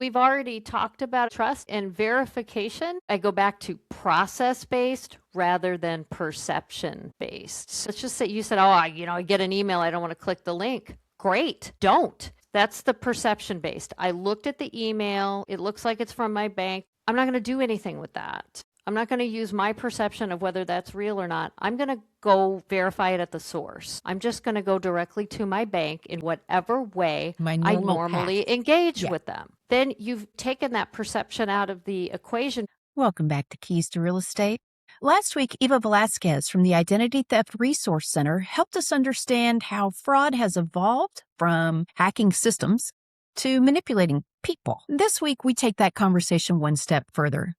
We've already talked about trust and verification. I go back to process-based rather than perception-based. So let's just say you said, I get an email, I don't want to click the link. Great, don't. That's the perception-based. I looked at the email, it looks like it's from my bank. I'm not going to do anything with that. I'm not going to use my perception of whether that's real or not. I'm going to go verify it at the source. I'm just going to go directly to my bank in whatever way My I normal normally path. engage Yeah. with them. Then you've taken that perception out of the equation. Welcome back to Keys to Real Estate. Last week, Eva Velasquez from the Identity Theft Resource Center helped us understand how fraud has evolved from hacking systems to manipulating people. This week, we take that conversation one step further.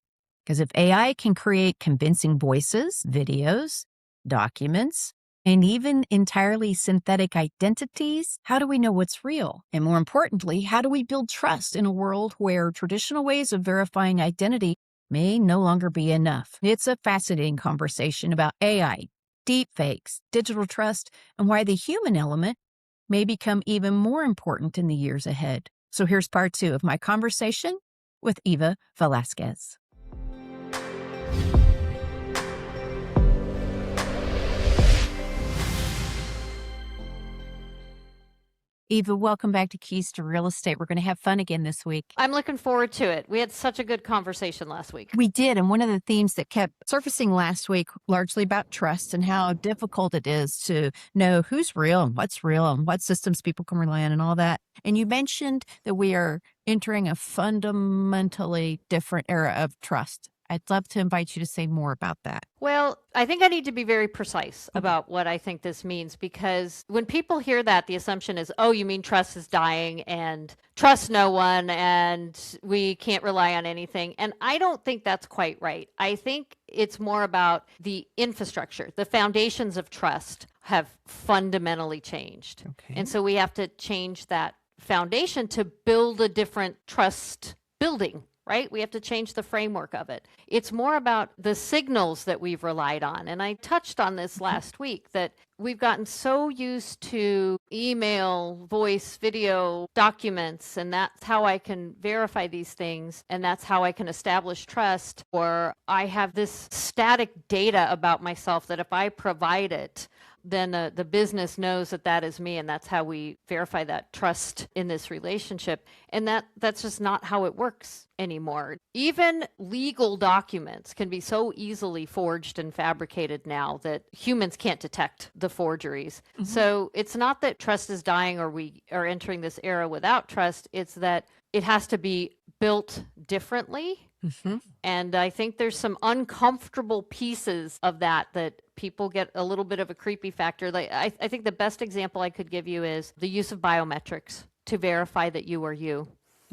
Because if AI can create convincing voices, videos, documents, and even entirely synthetic identities, how do we know what's real? And more importantly, how do we build trust in a world where traditional ways of verifying identity may no longer be enough? It's a fascinating conversation about AI, deepfakes, digital trust, and why the human element may become even more important in the years ahead. So here's part 2 of my conversation with Eva Velasquez. Eva, welcome back to Keys to Real Estate. We're going to have fun again this week. I'm looking forward to it. We had such a good conversation last week. We did. And one of the themes that kept surfacing last week, largely about trust and how difficult it is to know who's real and what systems people can rely on and all that. And you mentioned that we are entering a fundamentally different era of trust. I'd love to invite you to say more about that. Well, I think I need to be very precise about what I think this means, because when people hear that, the assumption is, oh, you mean trust is dying and trust no one and we can't rely on anything. And I don't think that's quite right. I think it's more about the infrastructure. The foundations of trust have fundamentally changed. Okay. And so we have to change that foundation to build a different trust building. Right? We have to change the framework of it. It's more about the signals that we've relied on. And I touched on this last week, that we've gotten so used to email, voice, video, documents, and that's how I can verify these things. And that's how I can establish trust. Or I have this static data about myself that if I provide it, then the business knows that that is me, and that's how we verify that trust in this relationship. And that's just not how it works anymore. Even legal documents can be so easily forged and fabricated now that humans can't detect the forgeries. Mm-hmm. So it's not that trust is dying or we are entering this era without trust. It's that it has to be built differently. Mm-hmm. And I think there's some uncomfortable pieces of that people get a little bit of a creepy factor. Like I think the best example I could give you is the use of biometrics to verify that you are you.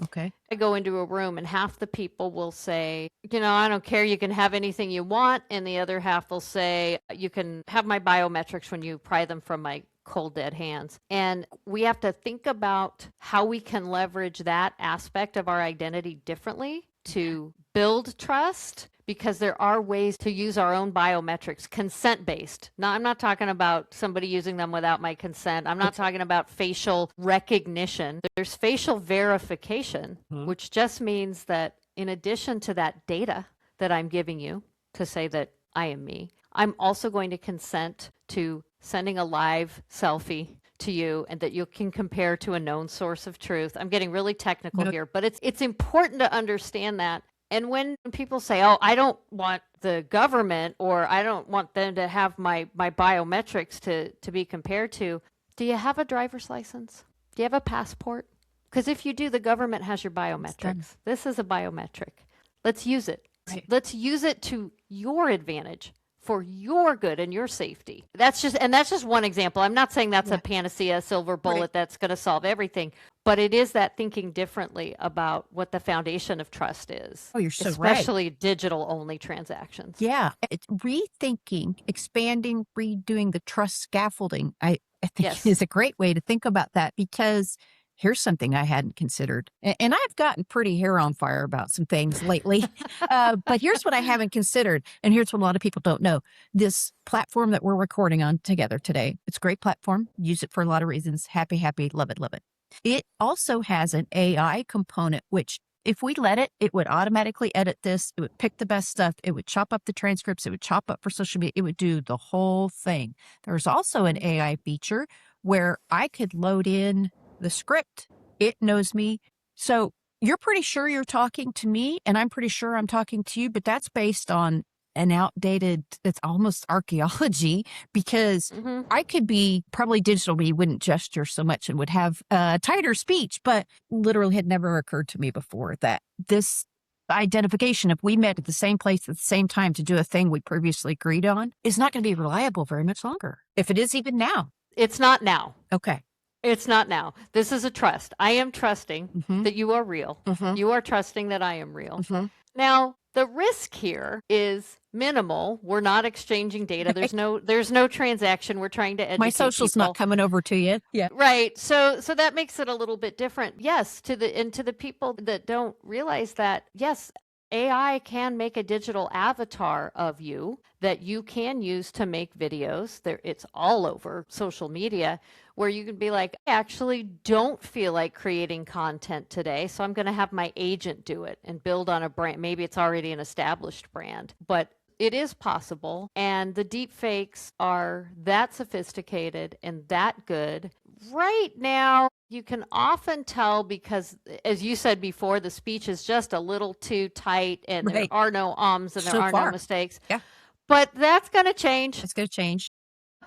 Okay. I go into a room and half the people will say, I don't care, you can have anything you want. And the other half will say, you can have my biometrics when you pry them from my cold dead hands. And we have to think about how we can leverage that aspect of our identity differently to build trust, because there are ways to use our own biometrics, consent-based. Now, I'm not talking about somebody using them without my consent. I'm not talking about facial recognition. There's facial verification, which just means that in addition to that data that I'm giving you to say that I am me, I'm also going to consent to sending a live selfie to you and that you can compare to a known source of truth. I'm getting really technical here, but it's important to understand that. And when people say, oh, I don't want the government, or I don't want them to have my biometrics to be compared to, do you have a driver's license? Do you have a passport? Because if you do, the government has your biometrics. This is a biometric. Let's use it. Right. Let's use it to your advantage, for your good and your safety. That's just one example. I'm not saying that's a panacea, silver bullet that's going to solve everything, but it is that thinking differently about what the foundation of trust is. Oh, you're so right. Especially digital only transactions. Yeah. It's rethinking, expanding, redoing the trust scaffolding. I think is a great way to think about that, because here's something I hadn't considered. And I've gotten pretty hair on fire about some things lately. But here's what I haven't considered. And here's what a lot of people don't know. This platform that we're recording on together today, it's a great platform. Use it for a lot of reasons. Happy, love it, love it. It also has an AI component, which If we let it, it would automatically edit this. It would pick the best stuff. It would chop up the transcripts. It would chop up for social media. It would do the whole thing. There's also an AI feature where I could load in the script. It knows me. So you're pretty sure you're talking to me, and I'm pretty sure I'm talking to you, but that's based on an outdated, it's almost archaeology, because Hmm. I could be probably digital, but you wouldn't gesture so much and would have tighter speech, but literally had never occurred to me before that this identification, if we met at the same place at the same time to do a thing we previously agreed on, is not going to be reliable very much longer, if it is even now. It's not now. Okay. It's not now. This is a trust. I am trusting Mm-hmm. that you are real. Mm-hmm. You are trusting that I am real. Mm-hmm. Now, the risk here is minimal. We're not exchanging data. There's no transaction. We're trying to educate My social's people. not coming over to you. Yeah. Right. So that makes it a little bit different. Yes, to the people that don't realize that, yes, AI can make a digital avatar of you that you can use to make videos. There, it's all over social media where you can be like, I actually don't feel like creating content today, so I'm going to have my agent do it and build on a brand. Maybe it's already an established brand, but it is possible. And the deep fakes are that sophisticated and that good. Right now, you can often tell because, as you said before, the speech is just a little too tight and there Right. are no ums and there So are no far. mistakes. Yeah. But that's going to change. It's going to change.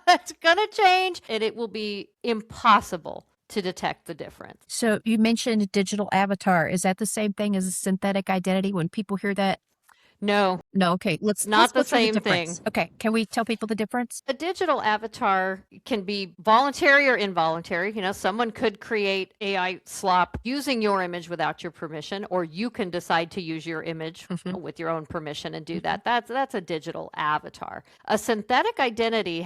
That's going to change. And it will be impossible to detect the difference. So you mentioned digital avatar. Is that the same thing as a synthetic identity? When people hear that, No, no. Okay, let's not go the through same difference. thing. Okay, can we tell people the difference? A digital avatar can be voluntary or involuntary. You know, someone could create AI slop using your image without your permission, or you can decide to use your image with your own permission and do that. That's a digital avatar. A synthetic identity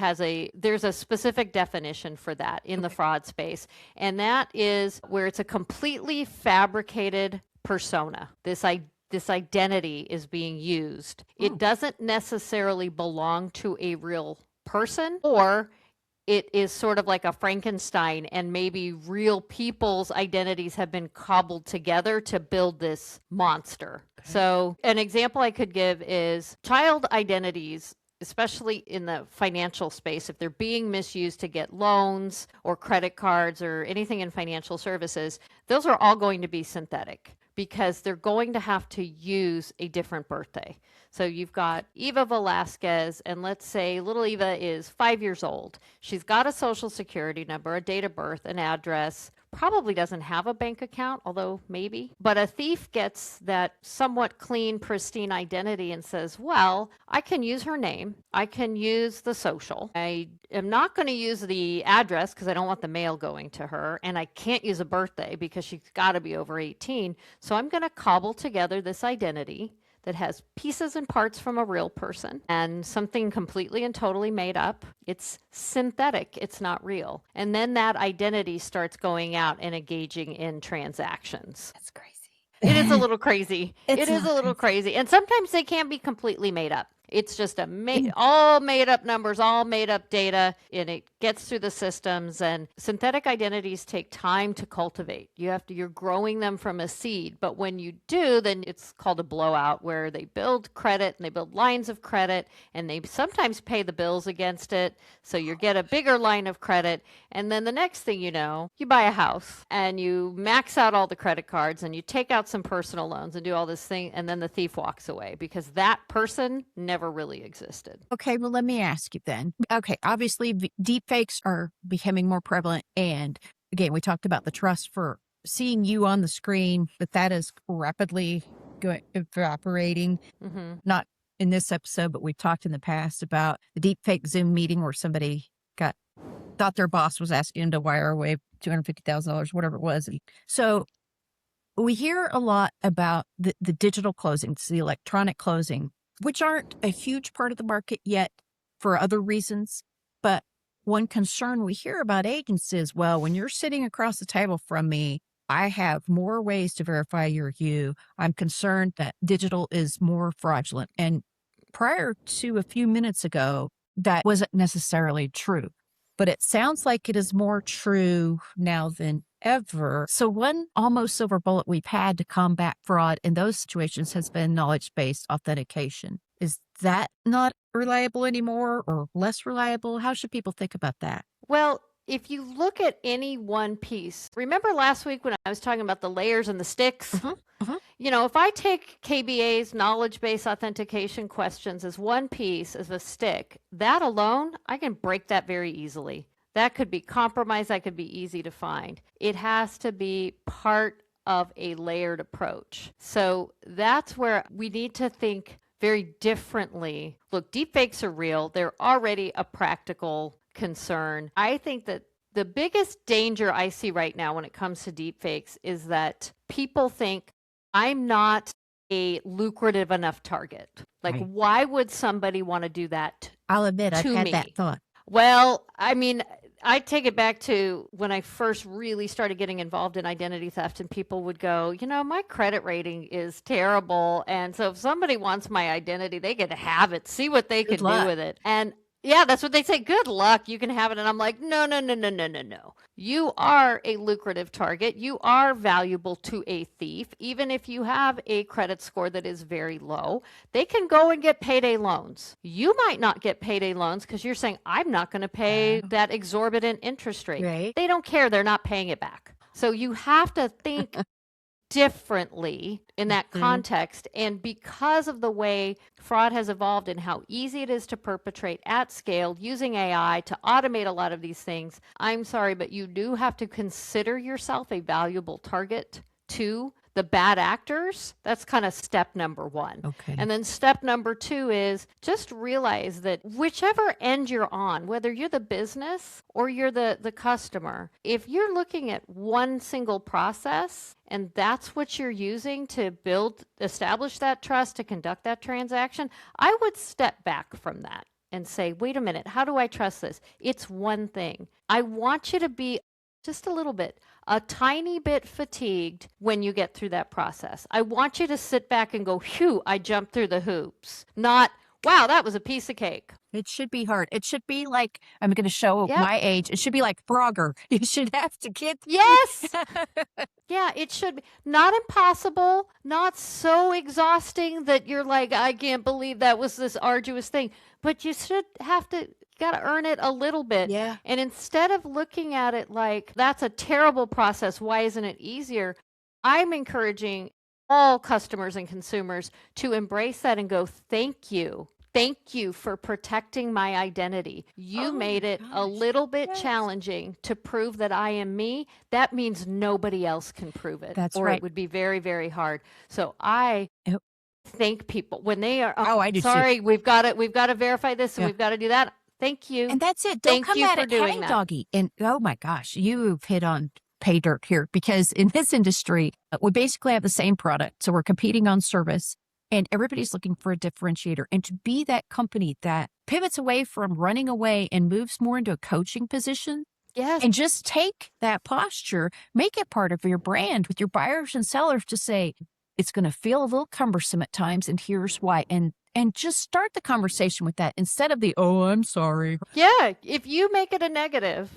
there's a specific definition for that in the fraud space, and that is where it's a completely fabricated persona. This identity is being used. It doesn't necessarily belong to a real person, or it is sort of like a Frankenstein, and maybe real people's identities have been cobbled together to build this monster. Okay. So, an example I could give is child identities, especially in the financial space, if they're being misused to get loans or credit cards or anything in financial services, those are all going to be synthetic because they're going to have to use a different birthday. So you've got Eva Velasquez, and let's say little Eva is 5 years old. She's got a social security number, a date of birth, an address, probably doesn't have a bank account, although maybe. But a thief gets that somewhat clean, pristine identity and says, well, I can use her name. I can use the social. I am not going to use the address because I don't want the mail going to her. And I can't use a birthday because she's got to be over 18. So I'm going to cobble together this identity that has pieces and parts from a real person and something completely and totally made up. It's synthetic. It's not real. And then that identity starts going out and engaging in transactions. That's crazy. It is a little crazy. It's It is a little crazy. And sometimes they can be completely made up. It's just all made up numbers, all made up data, and it gets through the systems. And synthetic identities take time to cultivate. You're growing them from a seed. But when you do, then it's called a blowout, where they build credit and they build lines of credit, and they sometimes pay the bills against it. So you get a bigger line of credit. And then the next thing you know, you buy a house and you max out all the credit cards and you take out some personal loans and do all this thing. And then the thief walks away because that person never really existed. Okay, well, let me ask you then. Okay, obviously, deep fakes are becoming more prevalent. And again, we talked about the trust for seeing you on the screen, but that is rapidly evaporating. Mm-hmm. Not in this episode, but we've talked in the past about the deep fake Zoom meeting where somebody thought their boss was asking him to wire away $250,000, whatever it was. And so we hear a lot about the digital closings, the electronic closing, which aren't a huge part of the market yet for other reasons. But one concern we hear about agents is, well, when you're sitting across the table from me, I have more ways to verify you're you. I'm concerned that digital is more fraudulent. And prior to a few minutes ago, that wasn't necessarily true. But it sounds like it is more true now than ever. So one almost silver bullet we've had to combat fraud in those situations has been knowledge-based authentication. Is that not reliable anymore or less reliable? How should people think about that? Well, if you look at any one piece, remember last week when I was talking about the layers and the sticks? If I take KBA's knowledge-based authentication questions as one piece, as a stick, that alone, I can break that very easily. That could be compromised. That could be easy to find. It has to be part of a layered approach. So that's where we need to think very differently. Look, deepfakes are real. They're already a practical concern. I think that the biggest danger I see right now when it comes to deepfakes is that people think I'm not a lucrative enough target. Like, Right. why would somebody want to do that I'll admit I've to had me? that thought. Well, I mean, I take it back to when I first really started getting involved in identity theft, and people would go, my credit rating is terrible. And so if somebody wants my identity, they can have it, see what they Good can do luck. with it. And yeah, that's what they say. Good luck. You can have it. And I'm like, no, no, no, no, no, no, no. You are a lucrative target. You are valuable to a thief. Even if you have a credit score that is very low, they can go and get payday loans. You might not get payday loans because you're saying, I'm not going to pay that exorbitant interest rate. Right. They don't care. They're not paying it back. So you have to think differently in that context. And because of the way fraud has evolved and how easy it is to perpetrate at scale using AI to automate a lot of these things, I'm sorry, but you do have to consider yourself a valuable target to the bad actors. That's kind of step number one. Okay. And then step number two is just realize that whichever end you're on, whether you're the business or you're the customer, if you're looking at one single process and that's what you're using to establish that trust, to conduct that transaction, I would step back from that and say, wait a minute, how do I trust this? It's one thing. I want you to be just a tiny bit fatigued when you get through that process. I want you to sit back and go, phew, I jumped through the hoops. Not, wow, that was a piece of cake. It should be hard. It should be like, I'm going to show Yep. my age. It should be like Frogger. You should have to get. Yes. Yeah, it should be. Not impossible, not so exhausting that you're like, I can't believe that was this arduous thing. But you should have to, got to earn it a little bit. Yeah. And instead of looking at it like, that's a terrible process, why isn't it easier? I'm encouraging all customers and consumers to embrace that and go, thank you. Thank you for protecting my identity. You made it a little bit challenging to prove that I am me. That means nobody else can prove it. That's or right. It would be very, very hard. So I thank people when they are, I do sorry, too. we've got to verify this and we've got to do that. Thank you. And that's it. Don't Thank come you at for it doing hang that. doggy. And oh my gosh, you've hit on pay dirt here, because in this industry, we basically have the same product. So we're competing on service and everybody's looking for a differentiator. And to be that company that pivots away from running away and moves more into a coaching position, Yes. and just take that posture, make it part of your brand with your buyers and sellers to say, it's going to feel a little cumbersome at times, and here's why. And just start the conversation with that instead of the, oh, I'm sorry. Yeah, if you make it a negative,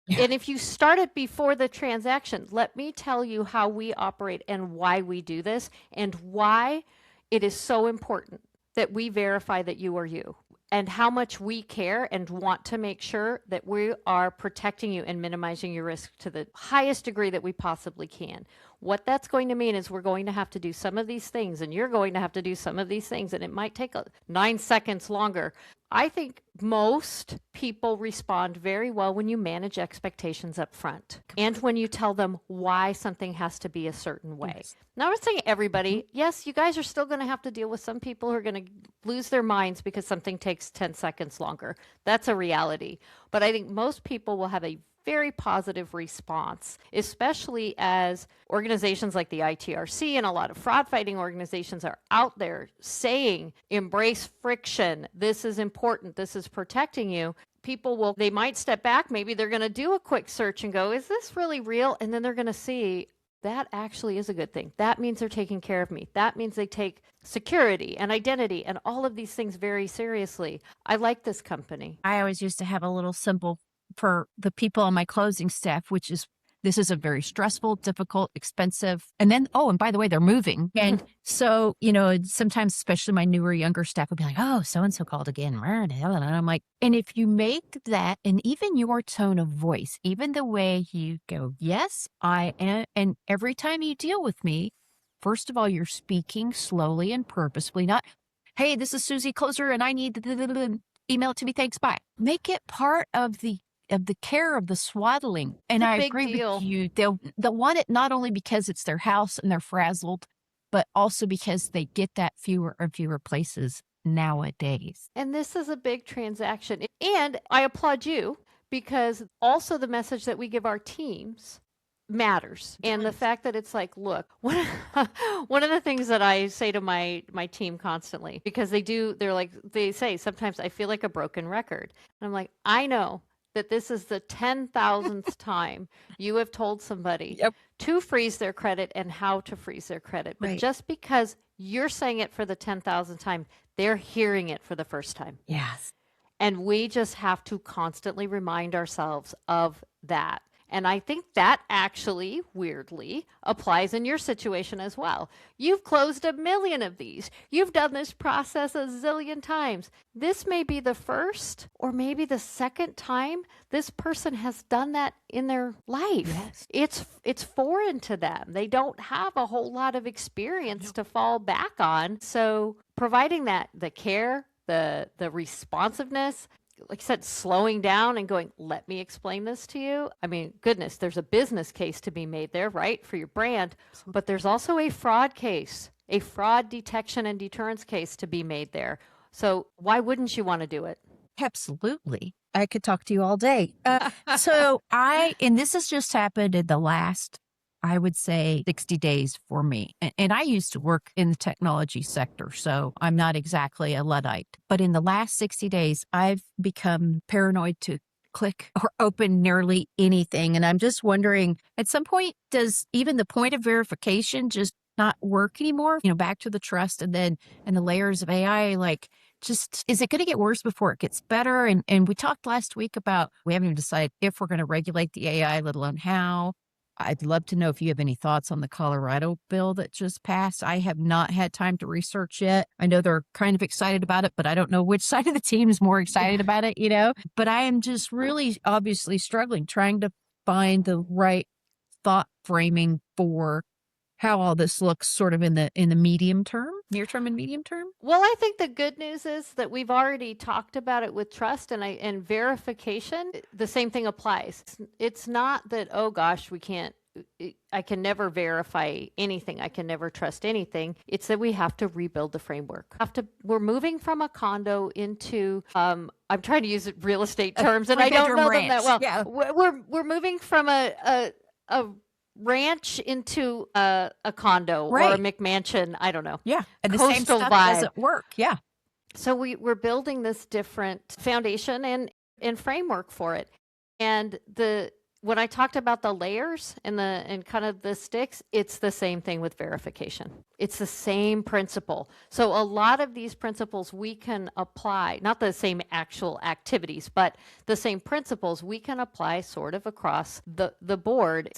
and if you start it before the transaction, let me tell you how we operate and why we do this and why it is so important that we verify that you are you, and how much we care and want to make sure that we are protecting you and minimizing your risk to the highest degree that we possibly can. What that's going to mean is we're going to have to do some of these things, and you're going to have to do some of these things, and it might take 9 seconds longer. I think most people respond very well when you manage expectations up front and when you tell them why something has to be a certain way. Yes. Now, I'm not saying everybody. Yes, you guys are still going to have to deal with some people who are going to lose their minds because something takes 10 seconds longer. That's a reality. But I think most people will have a very positive response, especially as organizations like the ITRC and a lot of fraud fighting organizations are out there saying, embrace friction. This is important. This is protecting you. People they might step back. Maybe they're going to do a quick search and go, is this really real? And then they're going to see that actually is a good thing. That means they're taking care of me. That means they take security and identity and all of these things very seriously. I like this company. I always used to have a little symbol for the people on my closing staff, which is this is a very stressful, difficult, expensive. And then, oh, and by the way, they're moving. And so, sometimes, especially my newer, younger staff would be like, oh, so-and-so called again. And I'm like, and if you make that, and even your tone of voice, even the way you go, yes, I am. And every time you deal with me, first of all, you're speaking slowly and purposefully, not, hey, this is Susie Closer and I need the email it to me. Thanks. Bye. Make it part of the care of the swaddling. And It's a I big agree deal. with you. They'll want it not only because it's their house and they're frazzled, but also because they get that fewer and fewer places nowadays. And this is a big transaction. And I applaud you because also the message that we give our teams matters. And the fact that it's like, look, one of the things that I say to my team constantly, because they say, sometimes I feel like a broken record. And I'm like, I know that this is the 10,000th time you have told somebody to freeze their credit and how to freeze their credit. But just because you're saying it for the 10,000th time, they're hearing it for the first time. Yes. And we just have to constantly remind ourselves of that. And I think that actually, weirdly, applies in your situation as well. You've closed 1 million of these. You've done this process a zillion times. This may be the first or maybe the second time this person has done that in their life. Yes. It's foreign to them. They don't have a whole lot of experience to fall back on. So providing that, the care, the responsiveness, like I said, slowing down and going, let me explain this to you. I mean, goodness, there's a business case to be made there, right? For your brand, but there's also a fraud case, a fraud detection and deterrence case to be made there. So why wouldn't you want to do it? Absolutely. I could talk to you all day. And this has just happened in the last, I would say, 60 days for me. And I used to work in the technology sector, so I'm not exactly a Luddite. But in the last 60 days, I've become paranoid to click or open nearly anything. And I'm just wondering, at some point, does even the point of verification just not work anymore? Back to the trust and the layers of AI, is it going to get worse before it gets better? And we talked last week about, we haven't even decided if we're going to regulate the AI, let alone how. I'd love to know if you have any thoughts on the Colorado bill that just passed. I have not had time to research yet. I know they're kind of excited about it, but I don't know which side of the team is more excited about it, But I am just really obviously struggling, trying to find the right thought framing for how all this looks sort of in the medium term, near term and medium term. Well, I think the good news is that we've already talked about it with trust and verification. The same thing applies. It's not that, oh gosh, I can never verify anything. I can never trust anything. It's that we have to rebuild the framework. We're moving from a condo into, I'm trying to use real estate terms and I don't know them that well. Yeah. We're moving from a ranch into a condo or a McMansion. I don't know. Yeah. And the coastal same stuff vibe doesn't work. Yeah. So we're building this different foundation and framework for it. And when I talked about the layers and kind of the sticks, it's the same thing with verification. It's the same principle. So a lot of these principles we can apply, not the same actual activities, but the same principles we can apply sort of across the board.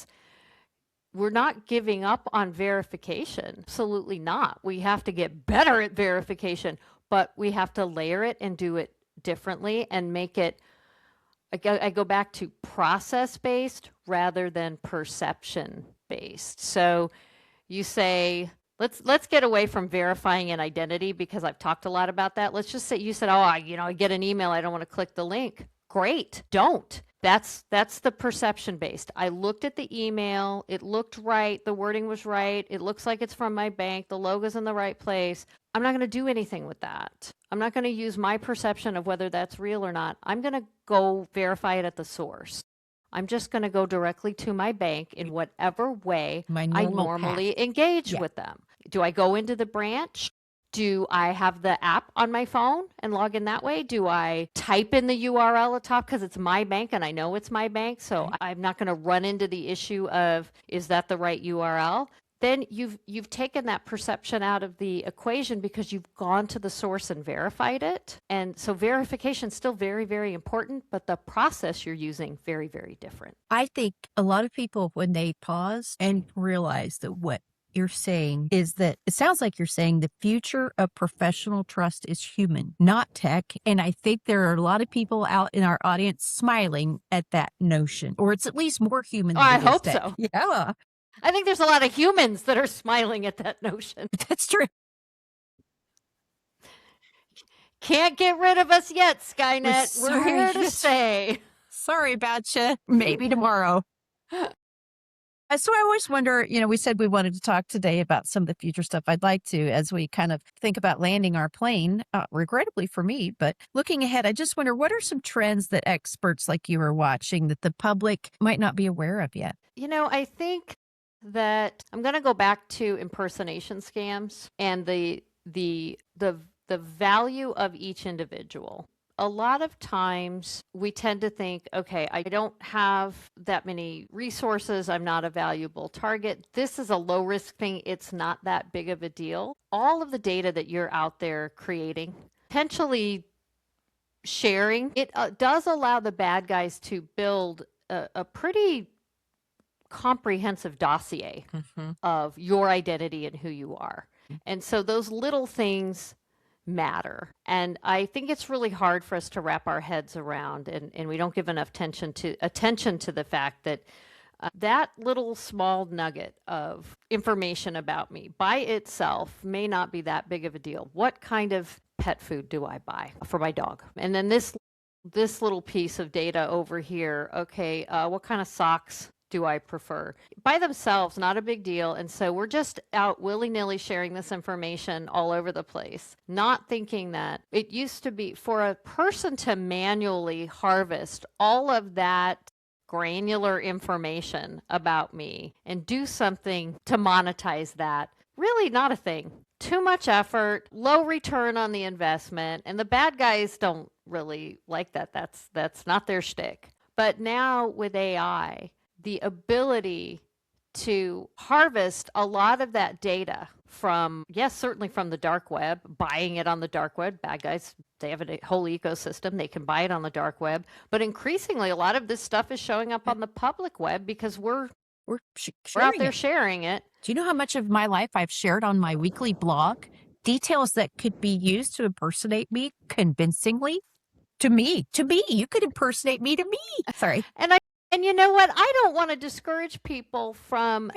We're not giving up on verification. Absolutely not. We have to get better at verification, but we have to layer it and do it differently and make it, I go back to process-based rather than perception-based. So you say, let's get away from verifying an identity because I've talked a lot about that. Let's just say you said, I get an email, I don't want to click the link. Great, don't. That's the perception based. I looked at the email, it looked right, the wording was right, it looks like it's from my bank, the logo's in the right place. I'm not going to do anything with that. I'm not going to use my perception of whether that's real or not. I'm going to go verify it at the source. I'm just going to go directly to my bank in whatever way I normally engage with them. Do I go into the branch? Do I have the app on my phone and log in that way? Do I type in the URL at top because it's my bank and I know it's my bank? So I'm not going to run into the issue of, is that the right URL? then you've taken that perception out of the equation because you've gone to the source and verified it. And so verification is still very, very important, but the process you're using very, very different. I think a lot of people, when they pause and realize that what you're saying is that it sounds like you're saying the future of professional trust is human, not tech. And I think there are a lot of people out in our audience smiling at that notion, or it's at least more human Oh, than I it is hope tech. so. Yeah, I think there's a lot of humans that are smiling at that notion. that's true. Can't get rid of us yet, Skynet. We're sorry. here to stay. Sorry about you. Maybe tomorrow. So I always wonder, we said we wanted to talk today about some of the future stuff. I'd like to, as we kind of think about landing our plane, regrettably for me, but looking ahead, I just wonder, what are some trends that experts like you are watching that the public might not be aware of yet? I think that I'm going to go back to impersonation scams and the value of each individual. A lot of times we tend to think, okay, I don't have that many resources. I'm not a valuable target. This is a low risk thing. It's not that big of a deal. All of the data that you're out there creating, potentially sharing, it does allow the bad guys to build a pretty comprehensive dossier of your identity and who you are. And so those little things matter. And I think it's really hard for us to wrap our heads around, and we don't give enough attention to the fact that that little small nugget of information about me by itself may not be that big of a deal. What kind of pet food do I buy for my dog? And then this little piece of data over here, okay, what kind of socks do I prefer? By themselves, not a big deal. And so we're just out willy-nilly sharing this information all over the place, not thinking that it used to be for a person to manually harvest all of that granular information about me and do something to monetize that. Really not a thing. Too much effort, low return on the investment, and the bad guys don't really like that. That's not their shtick. But now with AI, the ability to harvest a lot of that data from, yes, certainly from the dark web, buying it on the dark web. Bad guys, they have a whole ecosystem. They can buy it on the dark web. But increasingly, a lot of this stuff is showing up on the public web because we're out there sharing it. Do you know how much of my life I've shared on my weekly blog? Details that could be used to impersonate me convincingly to me. You could impersonate me to me. Sorry. And you know what? I don't want to discourage people from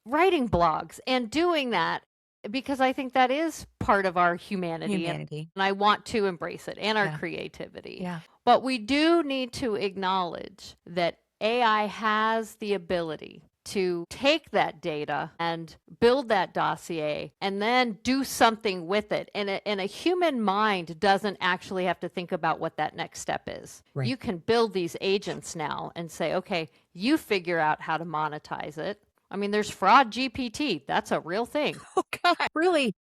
writing blogs and doing that because I think that is part of our humanity. And I want to embrace it and our creativity. Yeah. But we do need to acknowledge that AI has the ability to take that data and build that dossier and then do something with it. And a human mind doesn't actually have to think about what that next step is. Right. You can build these agents now and say, okay, you figure out how to monetize it. I mean, there's fraud GPT. That's a real thing. Oh, God, really?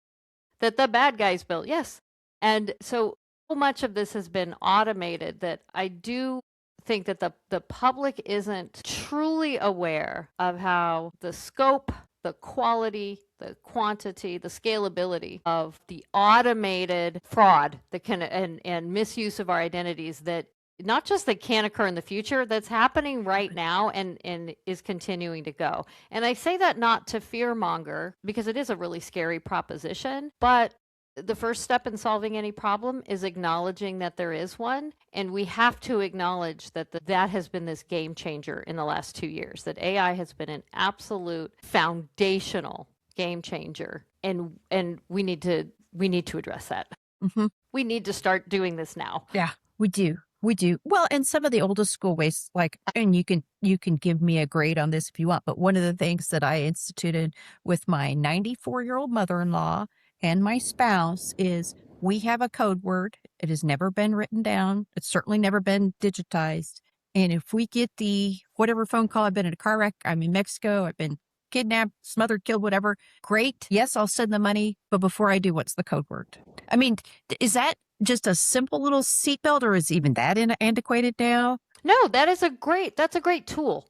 That the bad guys built. Yes. And so much of this has been automated that I do think that the public isn't truly aware of how the scope, the quality, the quantity, the scalability of the automated fraud that can and misuse of our identities that not just that can occur in the future, that's happening right now and is continuing to go. And I say that not to fearmonger because it is a really scary proposition, but the first step in solving any problem is acknowledging that there is one. And we have to acknowledge that that has been this game changer in the last 2 years, that AI has been an absolute foundational game changer. And we need to address that. Mm-hmm. We need to start doing this now. Yeah, we do. We do. Well, and some of the oldest school ways, and you can give me a grade on this if you want, but one of the things that I instituted with my 94-year-old mother-in-law and my spouse is we have a code word. It has never been written down. It's certainly never been digitized. And if we get the whatever phone call, I've been in a car wreck, I'm in Mexico, I've been kidnapped, smothered, killed, whatever, great. Yes, I'll send the money. But before I do, what's the code word? I mean, is that just a simple little seatbelt or is even that antiquated now? No, that's a great tool.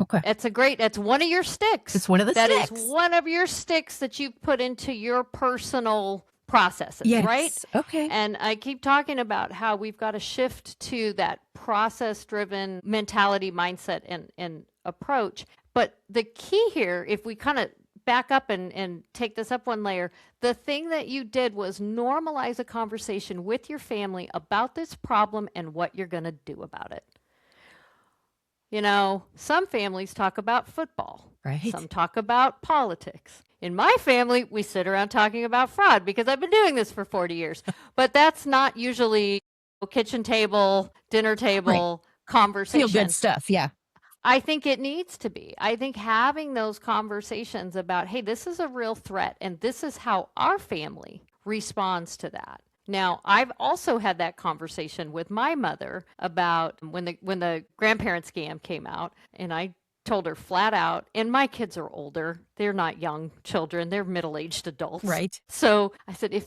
Okay. That's one of your sticks. It's one of the That sticks. is one of your sticks that you put into your personal processes, Yes. right? Okay. And I keep talking about how we've got to shift to that process-driven mentality, mindset, and approach. But the key here, if we kind of back up and take this up one layer, the thing that you did was normalize a conversation with your family about this problem and what you're going to do about it. You know, some families talk about football. Right. Some talk about politics. In my family, we sit around talking about fraud because I've been doing this for 40 years. But that's not usually kitchen table, dinner table conversation. Feel good stuff. Yeah. I think it needs to be. I think having those conversations about, hey, this is a real threat and this is how our family responds to that. Now, I've also had that conversation with my mother about when the grandparent scam came out, and I told her flat out, and my kids are older. They're not young children, they're middle-aged adults. Right. So I said,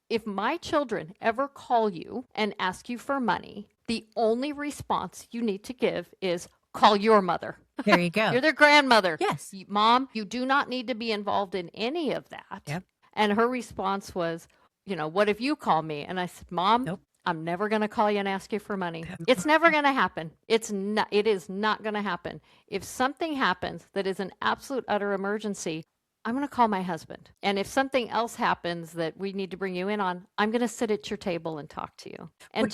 if my children ever call you and ask you for money, the only response you need to give is call your mother. There you go. You're their grandmother. Yes. Mom, you do not need to be involved in any of that. Yep. And her response was, what if you call me? And I said, Mom, Nope. I'm never going to call you and ask you for money. It's never going to happen. It is not going to happen. If something happens that is an absolute utter emergency, I'm going to call my husband. And if something else happens that we need to bring you in on, I'm going to sit at your table and talk to you. And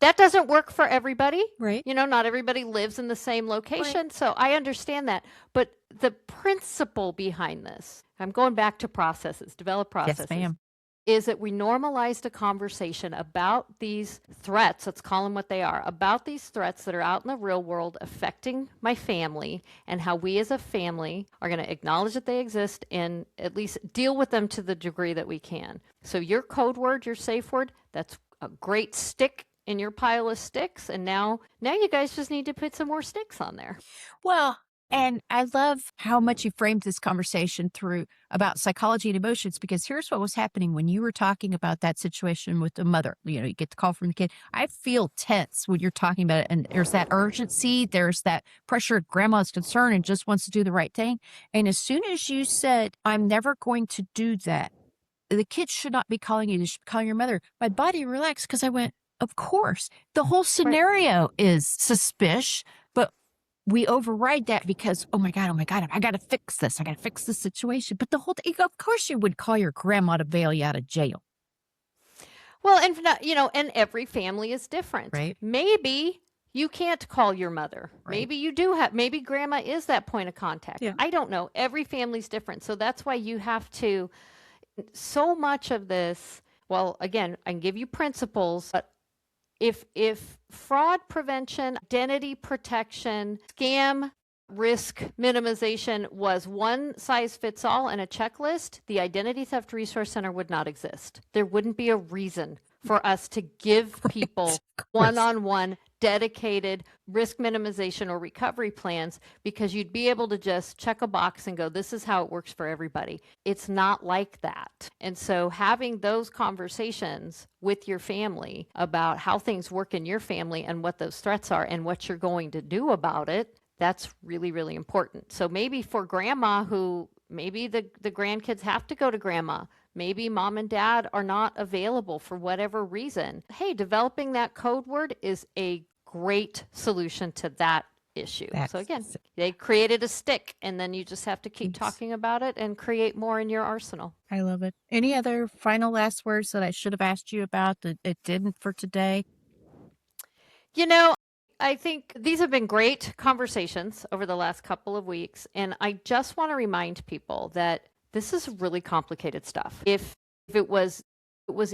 that doesn't work for everybody. Right. Not everybody lives in the same location. Right. So I understand that. But the principle behind this, I'm going back to processes, develop processes. Yes, ma'am. Is that we normalized a conversation about these threats, let's call them what they are, about these threats that are out in the real world affecting my family, and how we as a family are going to acknowledge that they exist and at least deal with them to the degree that we can. So your code word, your safe word, that's a great stick in your pile of sticks, and now you guys just need to put some more sticks on there. Well, and I love how much you framed this conversation through about psychology and emotions, because here's what was happening when you were talking about that situation with the mother. You get the call from the kid. I feel tense when you're talking about it. And there's that urgency. There's that pressure. Grandma's concerned and just wants to do the right thing. And as soon as you said, I'm never going to do that, the kids should not be calling you. They should be calling your mother. My body relaxed because I went, of course. The whole scenario is suspicious, but we override that because, oh my God, I got to fix this. I got to fix this situation. But the whole thing, of course you would call your grandma to bail you out of jail. Well, and and every family is different. Right. Maybe you can't call your mother. Right. Maybe you do maybe grandma is that point of contact. Yeah. I don't know. Every family's different. So that's why you have to, so much of this, well, again, I can give you principles, but if fraud prevention, identity protection, scam risk minimization was one size fits all and a checklist, the Identity Theft Resource Center would not exist. There wouldn't be a reason for us to give people one-on-one dedicated risk minimization or recovery plans, because you'd be able to just check a box and go, this is how it works for everybody. It's not like that. And so having those conversations with your family about how things work in your family and what those threats are and what you're going to do about it, that's really, really important. So maybe for grandma, who maybe the grandkids have to go to grandma, maybe mom and dad are not available for whatever reason. Hey, developing that code word is a great solution to that issue. So again, they created a stick, and then you just have to keep talking about it and create more in your arsenal. I love it. Any other final last words that I should have asked you about that it didn't for today? I think these have been great conversations over the last couple of weeks, and I just want to remind people that this is really complicated stuff. If it was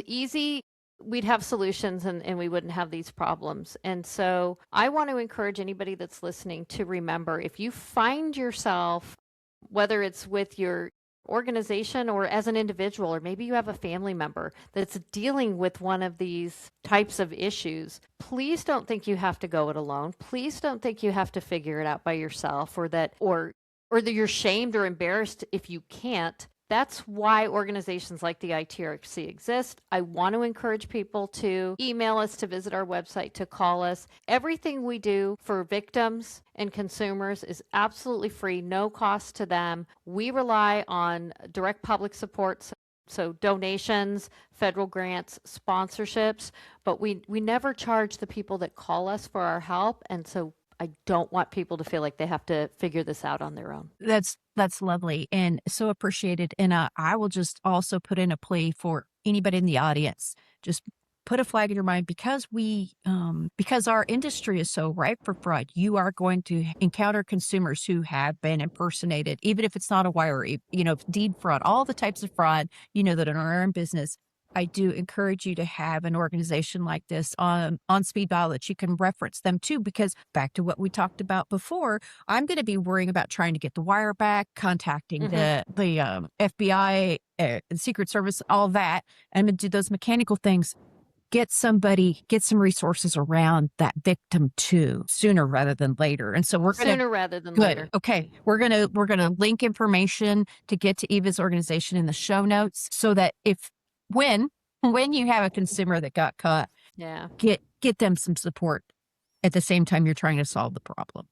easy, we'd have solutions and we wouldn't have these problems. And so I want to encourage anybody that's listening to remember, if you find yourself, whether it's with your organization or as an individual, or maybe you have a family member that's dealing with one of these types of issues, please don't think you have to go it alone. Please don't think you have to figure it out by yourself, or that you're shamed or embarrassed if you can't. That's why organizations like the ITRC exist. I want to encourage people to email us, to visit our website, to call us. Everything we do for victims and consumers is absolutely free, no cost to them. We rely on direct public support, so donations, federal grants, sponsorships, but we never charge the people that call us for our help. And so I don't want people to feel like they have to figure this out on their own. That's lovely and so appreciated. And I will just also put in a plea for anybody in the audience. Just put a flag in your mind because our industry is so ripe for fraud. You are going to encounter consumers who have been impersonated, even if it's not a wire, deed fraud, all the types of fraud, that in our own business. I do encourage you to have an organization like this on speed dial that you can reference them to, because back to what we talked about before, I'm going to be worrying about trying to get the wire back, contacting the FBI, Secret Service, all that. I'm going to do those mechanical things. Get some resources around that victim too, sooner rather than later. And so we're going to Sooner rather than later. Okay. We're gonna link information to get to Eva's organization in the show notes so that when you have a consumer that got caught, Yeah. get them some support at the same time you're trying to solve the problem.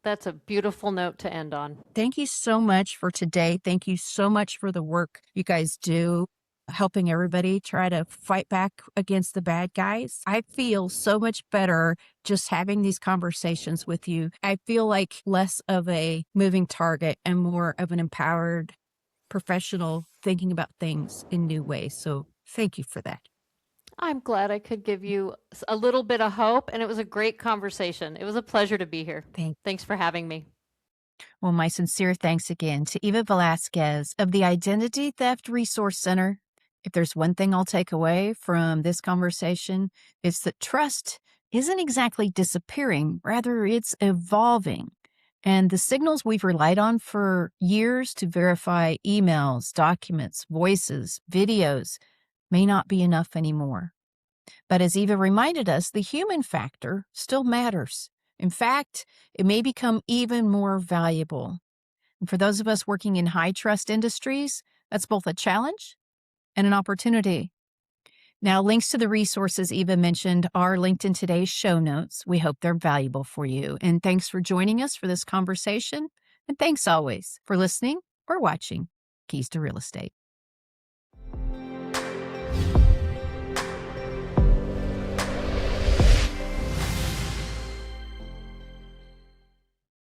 That's a beautiful note to end on. Thank you so much for today. Thank you so much for the work you guys do, helping everybody try to fight back against the bad guys. I feel so much better just having these conversations with you. I feel like less of a moving target and more of an empowered professional thinking about things in new ways. So thank you for that. I'm glad I could give you a little bit of hope, and it was a great conversation. It was a pleasure to be here. Thanks for having me. Well, my sincere thanks again to Eva Velasquez of the Identity Theft Resource Center. If there's one thing I'll take away from this conversation, it's that trust isn't exactly disappearing, rather it's evolving. And the signals we've relied on for years to verify emails, documents, voices, videos may not be enough anymore. But as Eva reminded us, the human factor still matters. In fact, it may become even more valuable. And for those of us working in high trust industries, that's both a challenge and an opportunity. Now, links to the resources Eva mentioned are linked in today's show notes. We hope they're valuable for you. And thanks for joining us for this conversation. And thanks always for listening or watching Keys to Real Estate.